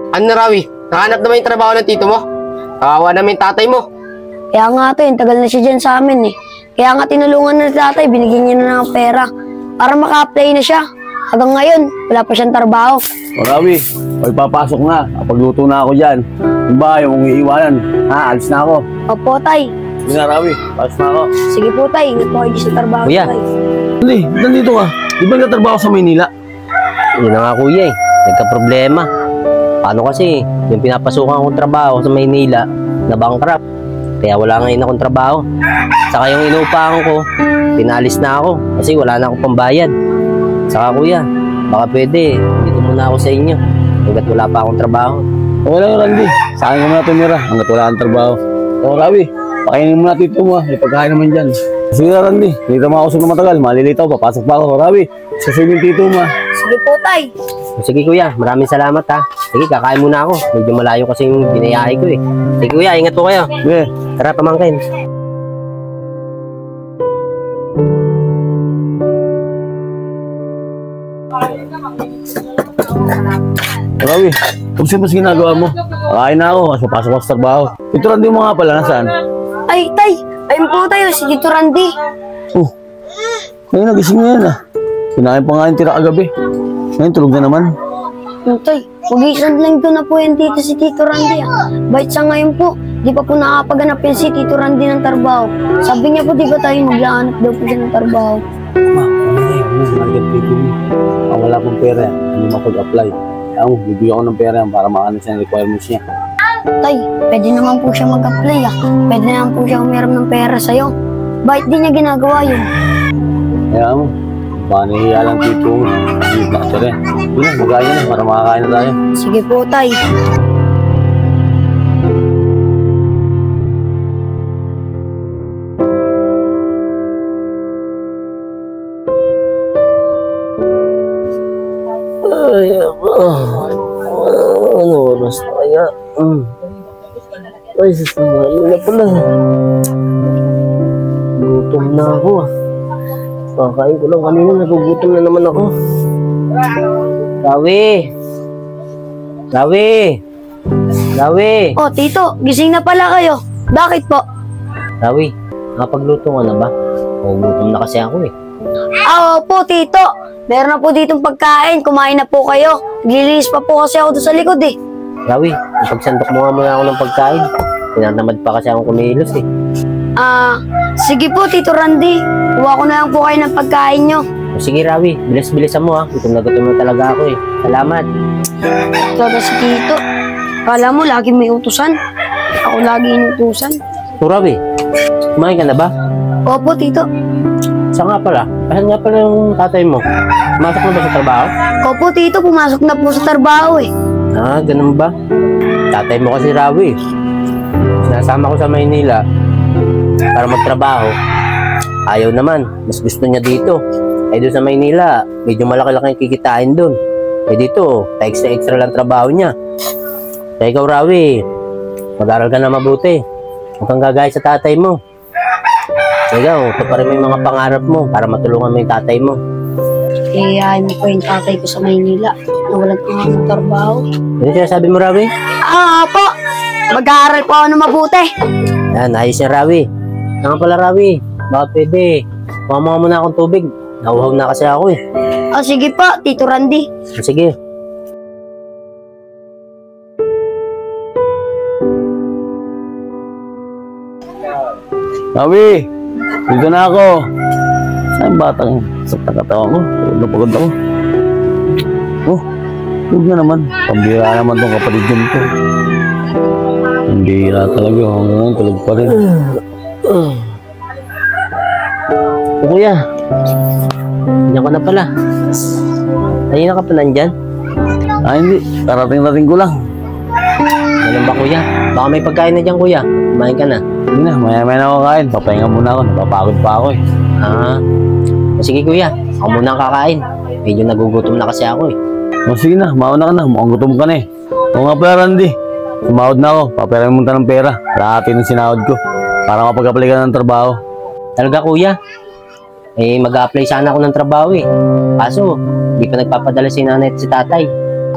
Ano na, Rawi? Nakahanap naman yung trabaho ng tito mo? Kawawa naman yung tatay mo. Kaya nga Toy, tagal na siya dyan sa amin eh. Kaya nga tinulungan na tatay, binigyan niya na ng pera para maka-apply na siya. Hanggang ngayon, wala pa siyang trabaho. O Rawi, may papasok na. Kapagluto na ako dyan. Yung ba, yung iiwanan. Ha, alis na ako. Opo, Tay. Sige na, Rawi. Palis na ako. Sige po, Tay. Ingat po kayo sa trabaho, Kuya. Tay. Hindi, nandito ka. Di ba nagtatrabaho sa Maynila? Yun na nga kuya eh. Nagka-problema. Paano kasi, yung pinapasukan kong trabaho sa Maynila, na-bankrupt. Kaya wala ngayon akong trabaho. Saka yung inuupahan ko, pinalis na ako kasi wala na akong pambayad. Saka kuya, baka pwede, dito muna ako sa inyo hanggat wala pa akong trabaho. Okay lang, Randy. Sa akin ko muna tumira hanggat wala kang trabaho. O Rawi, pakainin mo na tito mo. May pagkain naman dyan. Sige na, Randy. Dito mo ako na matagal. Malilito, papasok pa ako. Rawi, sasubing tito mo. Sige po, Tay. Sige kuya, maraming salamat ha. Sige, kakain muna ako. Medyo malayo kasi yung binayahe ko eh. Sige kuya, ingat po kayo. Yeah. Tara, pamangkin. Rawi, kung sino mas ginagawa mo? Kakain na ako, mas papasok ako sa trabaho. Ito Randy mo nga pala, nasaan? Ay, Tay. Ayun po tayo, si Tito Randy. Oh, ngayon nagising na yan ah. Kinain pa nga yung tira kagabi. Ngayon tulog na naman. Tay, mag-iisang lang doon na po yan dito si Tito Randy. Bait sa ngayon po, di pa po nakakapaganap yan si Tito Randy ng trabaho. Sabi niya po, di ba tayo maglahanap daw po siya ng trabaho? Ma, market dito mo. Ang wala pong pera yan, hindi makapag-apply. Kaya mo, bibigyan ko ng pera yan para makanis yung requirements niya. Tay, pwede naman po siya mag-apply Pwede naman po siya umiram ng pera sa'yo. Bakit di niya ginagawa yun? Kaya mo, baka nahihiya lang tito mo. Hindi na ka rin. Yun na, magayon na para makakain na tayo. Sige po, Tay. Ay, ano oras na kaya? Ay, sasamayo na pala. Gutom na ako ah. Kakain ko lang kanina, nagugutom na naman ako. Rawi! Rawi! Rawi! Oh, Tito, gising na pala kayo. Bakit po? Rawi, nakapagluto ka na ba? Gutom na kasi ako eh. Opo, Tito. Meron na po ditong pagkain. Kumain na po kayo. Naglilinis pa po kasi ako doon sa likod eh. Rawi, ipagsandok mo nga muna ako ng pagkain. Tinatamad pa kasi akong kumilos eh. Sige po, Tito Randy. Kuha ko na lang po kayo ng pagkain nyo. Sige Rawi, bilis-bilisan mo ha. Gutom na talaga ako eh. Salamat. Ito si Tito. Kala mo, lagi may utusan. Ako lagi inutusan. So Rawi, kumain ka na ba? Opo, Tito. Saan nga pala? Asan nga pala yung tatay mo? Pumasok na ba sa trabaho? Opo, Tito. Pumasok na po sa trabaho eh. Ganun ba? Tatay mo kasi Rawi. Sinasama ko sa Maynila para magtrabaho. Ayaw naman. Mas gusto niya dito. Doon sa Maynila, medyo malaki-laki yung kikitain doon. Dito, extra lang trabaho niya. Kaya ikaw Rawi, mag-aral ka na mabuti. Huwag kang gagaya sa tatay mo. Ikaw, tuparin mo yung mga pangarap mo para matulungan mo yung tatay mo. Ayayin mo po yung tatay ko sa Maynila. Nawalan ko nga ng trabaho. Ano sinasabi mo, Rawi? Po. Mag-aaral po ako na mabuti. Yan, ayos na Rawi. Nga pala Rawi, baka pwede. Mamawa mo na akong tubig. Nauhaw na kasi ako eh. Sige po, Tito Randy. Sige. Rawi, dito na ako. Saan batang sakta katawa ko? Napagod ako. Oh, huwag na naman. Pambira naman tong kapatid dyan ko. Pambira talaga. Hanggang tulog pa rin. Kuya, nandiyan ka na pala. Kanina ka pa nandyan? Hindi. Karating-rating ko lang. Ganun ba kuya? Baka may pagkain na dyan kuya. Kumain ka na. Hindi na, maya-maya na ako kain. Papahinga muna ako. Napapagod pa ako eh. Sige kuya, ako muna ang kakain. Medyo nagugutom na kasi ako eh. Sige na, mauna ka na. Mukhang gutom ka na eh. Oo nga pala Randy. Sumahod na ako. Paperamin mo ng pera. Lahati ng sinahod ko. Para mapag-apply ka ng trabaho. Talaga kuya? Mag-a-apply sana ako ng trabaho eh. Kaso, di pa nagpapadala si nanay at si tatay.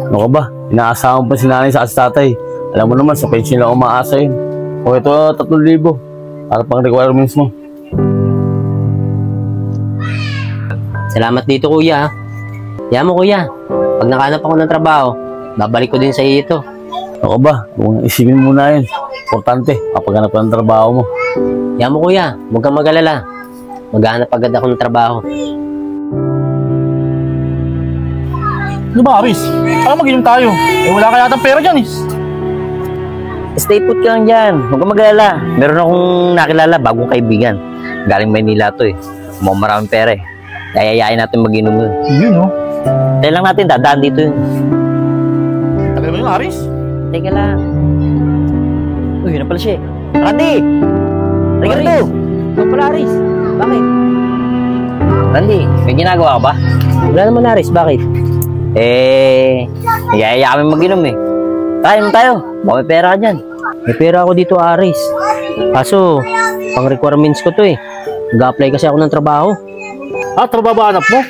Ano ka ba? Inaasahan pa si nanay sa tatay. Alam mo naman, sa pension lang umaasa yun. O ito, 3,000. Para pang requirements mo. Salamat dito kuya. Yan mo kuya, pag nakahanap ako ng trabaho, babalik ko din sa iyo ito. Ano ka ba? Kung isipin mo na yun. Importante, kapag hanap ka ng trabaho mo. Yan mo kuya, huwag kang mag-alala. Maghahanap agad ako ng trabaho. Ano ba, Aris? Saan mag-inom tayo? Eh, wala ka yatang pera dyan eh. Stay put ka lang dyan. Huwag kang mag-alala. Meron akong nakilala, bagong kaibigan. Galing Maynila to eh. Mukhang maraming pera eh. Yayayain natin mag-inom yun. Yun, no? Tayo lang natin, dadaan dito yun. Tagal mo yun, Aris? Teka lang. Uy, yun na pala siya eh. Randy! Halika rito! Ikaw pala Aris, bakit? Randy, may ginagawa ka ba? Wala naman Aris, bakit? Yayaya kami mag-inom eh. Tayo mo tayo. Baka may pera ka dyan. May pera ako dito Aris. Kaso, pang requirements ko to eh. Nag-apply kasi ako ng trabaho. Ah, trabaho ba hanap mo?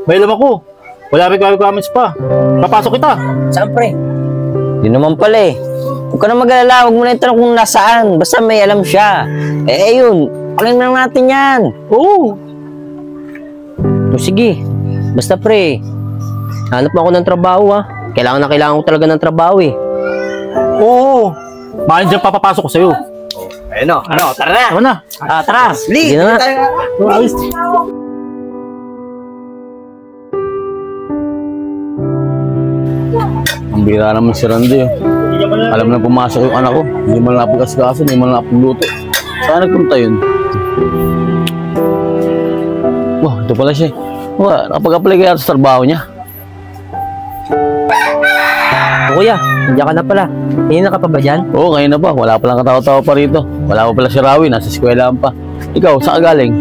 May alam ako. Wala requirements pa. Papasok kita. Saan pre? Yun naman pala eh. Huwag ka na mag-alala. Huwag mo na itanong kung nasaan. Basta may alam siya. Yun. Alam lang natin yan. Oo. O sige, basta pre. Hanap mo ako ng trabaho ha. Kailangan ko talaga ng trabaho eh. Oo. Bakit dyan papapasok ko sa'yo? Ayun o. Ano? Tara na. Ano na? Tara. Sige na nga. Aris. Ang bira naman si Randy. Oh. Alam na pumasok yung anak ko. Hindi man napag-asikaso, hindi man napag-luto. Saan nagpunta yun? Wah, ito pala siya. Wah, nakapag-apply kaya sa trabaho niya. O kuya, nandiyan ka na pala. Kanina ka pa ba dyan? Oo, ngayon na pa. Wala palang katawa-tawa pa rito. Wala pa pala si Rawi. Nasa eskwelahan pa. Ikaw, saan ka galing?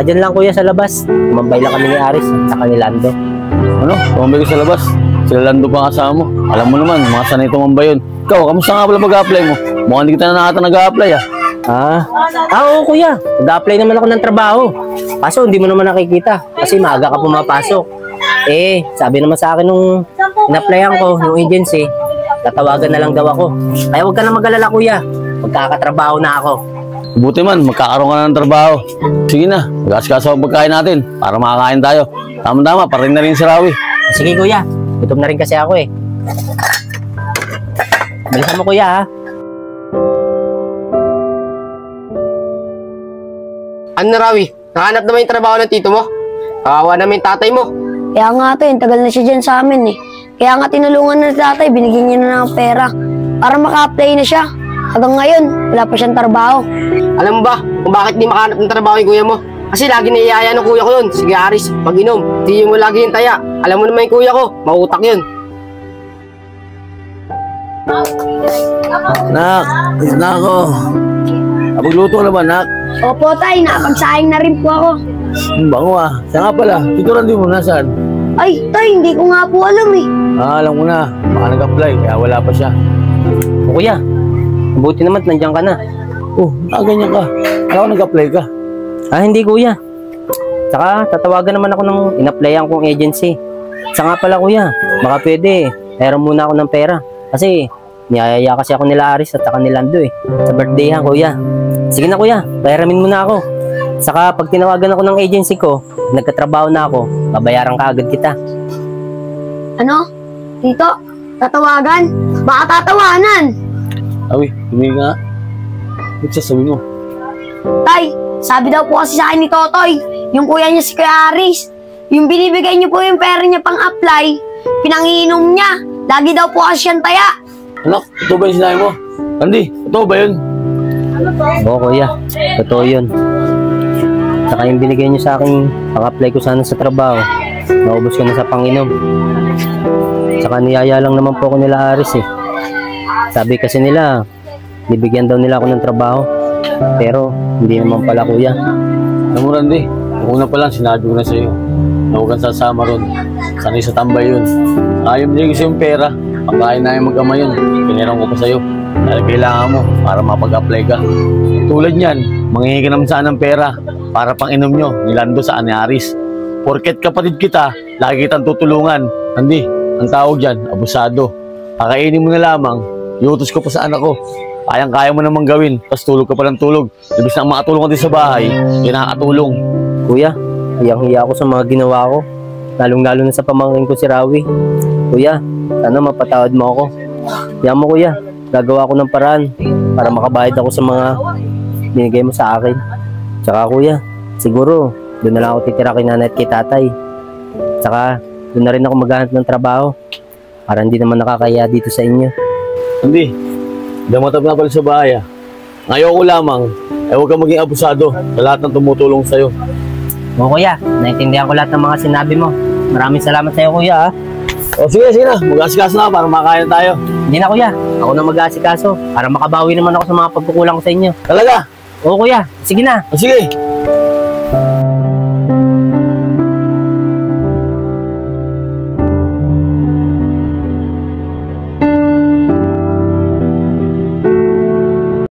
Dyan lang kuya sa labas. Tumambay lang kami ni Aris at saka ni Lando. Ano? Tumambay ka sa labas. Sila Lando pa kasama mo. Alam mo naman, mga sanay tumambay yun. Ikaw, kamusta nga pala mag-apply mo? Mukhang hindi kita na nakata nag-apply ah. Oo kuya. Nag-apply naman ako ng trabaho. Kaso hindi mo naman nakikita. Kasi maaga ka pumapasok. Sabi naman sa akin nung in-applyan ko, yung agency, tatawagan na lang daw ako. Kaya huwag ka na mag-alala kuya. Magkakatrabaho na ako. Buti man, magkakaroon ka na ng trabaho. Sige na, mag-askaso ang pagkain natin para makakain tayo. Tama-tama, parin na rin si Rawi. Sige kuya. Gutom na rin kasi ako eh. Bilisan mo kuya ha. Ano na, Rawi? Nakahanap naman yung trabaho ng tito mo? Kawawa naman yung tatay mo. Kaya nga to, tagal na siya dyan sa amin eh. Kaya nga tinulungan na tatay, binigyan niya na ng pera. Para maka-apply na siya. Hanggang ngayon, wala pa siyang trabaho. Alam mo ba kung bakit di makahanap ng trabaho yung kuya mo? Kasi lagi naiiyaya ng kuya ko yun. Sige Aris, pag-inom. Di mo lagi yung taya. Alam mo naman yung kuya ko, mautak yun. Nak, is na ako. Napagluto ka na ba, Nak? Opo tay, nakapagsaing na rin po ako. Bango ah. Siya nga pala, Tito Randy mo, nasaan? Ay, tay, hindi ko nga po alam eh. Alam ko na. Baka nag-apply, kaya wala pa siya. O kuya, mabuti naman nandiyan ka na. Oh, ganyan ka. Alam ko nag-apply ka. Hindi kuya. Saka tatawagan naman ako ng in-applyan kong agency. Saka nga pala kuya, baka pwede, meron muna ako ng pera. Kasi niyayaya kasi ako nila Aris at saka ni Lando eh. Sa birthday ha kuya. Sige na kuya, pahiramin mo na ako. Saka pag tinawagan ako ng agency ko, nagkatrabaho na ako, babayaran ka agad kita. Ano? Tito, tatawagan? Baka tatawanan. Awi, tumingin nga. Ba't sasabi mo? Tay, sabi daw po kasi sa akin ni Totoy, yung kuya niya si Kuya Aris, yung binibigay niyo po yung pera niya pang-apply, pinangiinom niya. Lagi daw po kasi siyang taya. Anak, ito ba yung sinabi mo? Randy, ito ba yun? Oo kuya, totoo yun. Saka yung binigay niyo sa akin, pang-apply ko sana sa trabaho, naubos ko na sa panginom. Saka niyaya lang naman po ako nila Aris eh. Sabi kasi nila, bibigyan daw nila ako ng trabaho. Pero hindi naman pala kuya. Alam mo Randy, una pa lang sinabi ko na sa'yo na huwag kang sasama ron. Sanay sa tambay yun. Ayaw binigay ko sa'yo yung pera. Pagkain na yung mag-ama yun. Pinirang ko pa sa'yo. Dahil kailangan mo para mapag-apply ka. Tulad niyan, manghihingi ka naman saan ng pera para pang inom nyo, nilando sa Aris. Porket kapatid kita, lagi kitang tutulungan. Randy, ang tawag dyan, abusado. Kakainin mo na lamang, iutos ko pa sa anak ko. Kayang-kaya mo namang gawin, tapos tulog ka pa ng tulog. Ibig na makatulong ka din sa bahay, yun nakakatulong. Kuya, hiyang-hiya ako sa mga ginawa ko. Lalong-lalo na sa pamangkin ko si Rawi. Kuya, sana mapatawad mo ako. Hiya mo kuya, gagawa ko ng paraan para makabayad ako sa mga binigay mo sa akin. Tsaka kuya, siguro doon na lang ako titira kay nanay at kay tatay. Tsaka doon na rin ako maghanap ng trabaho para hindi naman nakakaya dito sa inyo. Hindi, damatap na pala sa bahay. Ngayon ko lamang, huwag kang maging abusado sa lahat ng tumutulong sa'yo. Oo kuya, naintindihan ko lahat ng mga sinabi mo. Maraming salamat sa'yo kuya ha. O sige na, mag-asikaso na para makakain tayo. Hindi na kuya, ako na mag-aasikaso para makabawi naman ako sa mga pagkukulang ko sa inyo. Talaga? Oo kuya, sige na. O sige.